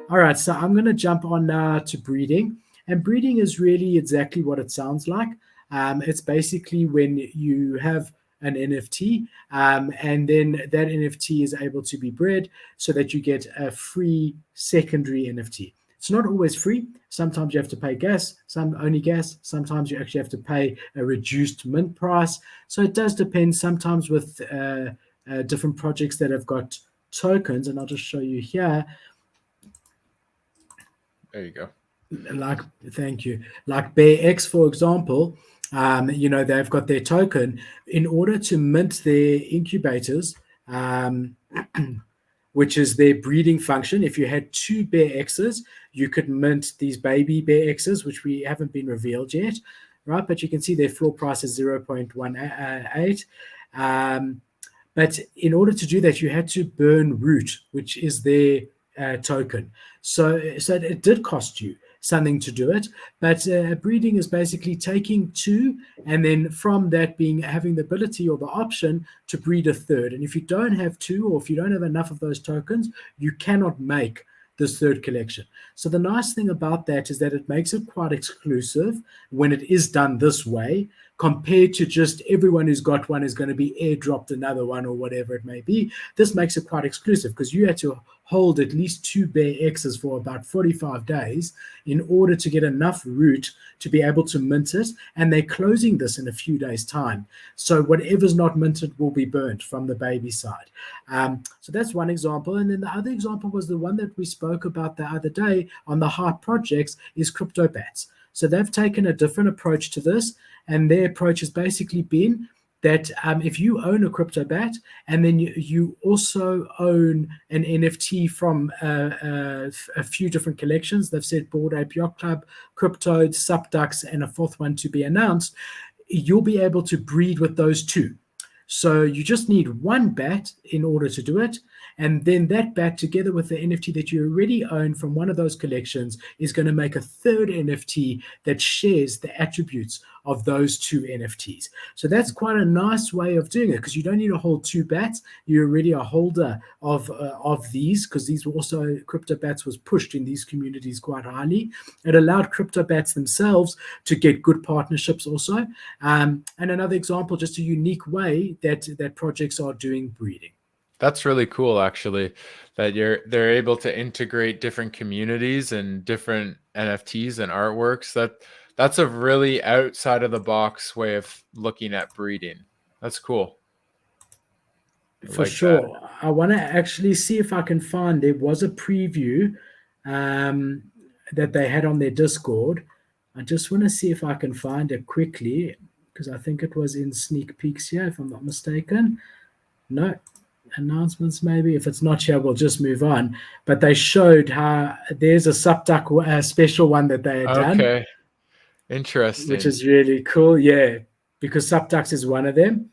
All right, so I'm going to jump on now to breeding. And breeding is really exactly what it sounds like. It's basically when you have an NFT, and then that NFT is able to be bred so that you get a free secondary NFT. It's not always free. Sometimes you have to pay gas, some only gas. Sometimes you actually have to pay a reduced mint price. So it does depend. Sometimes with different projects that have got tokens, and I'll just show you here. There you go. Like, thank you. Like BearX, for example, they've got their token. In order to mint their incubators, which is their breeding function. If you had two BearXs, you could mint these baby BearXs, which we haven't been revealed yet, right? But you can see their floor price is 0.18. But in order to do that, you had to burn root, which is their token. So it did cost you something to do it. But breeding is basically taking two, and then from that having the ability or the option to breed a third. And if you don't have two, or if you don't have enough of those tokens, you cannot make this third collection. So the nice thing about that is that it makes it quite exclusive when it is done this way, compared to just everyone who's got one is going to be airdropped another one or whatever it may be. This makes it quite exclusive because you had to hold at least two BearXs for about 45 days in order to get enough root to be able to mint it. And they're closing this in a few days' time. So whatever's not minted will be burnt from the baby side. So that's one example. And then the other example was the one that we spoke about the other day on the Hype projects is CryptoBats. So they've taken a different approach to this, and their approach has basically been that if you own a CryptoBat and then you also own an NFT from a few different collections, they've said Bored Ape Yacht Club, Crypto, Subducks, and a fourth one to be announced, you'll be able to breed with those two. So you just need one bat in order to do it. And then that bat, together with the NFT that you already own from one of those collections, is going to make a third NFT that shares the attributes of those two NFTs. So that's quite a nice way of doing it, because you don't need to hold two bats. You're already a holder of these, because these were also, CryptoBats was pushed in these communities quite highly. It allowed CryptoBats themselves to get good partnerships also. And another example, just a unique way that projects are doing breeding. That's really cool, actually, that they're able to integrate different communities and different NFTs and artworks. That's a really outside of the box way of looking at breeding. That's cool. For sure. I want to actually see if I can find, there was a preview that they had on their Discord. I just want to see if I can find it quickly, because I think it was in sneak peeks here, if I'm not mistaken. No, announcements maybe. If it's not here, we'll just move on. But they showed how there's a Subduck special one that they had done. Okay. Interesting. Which is really cool, yeah, because Subducks is one of them.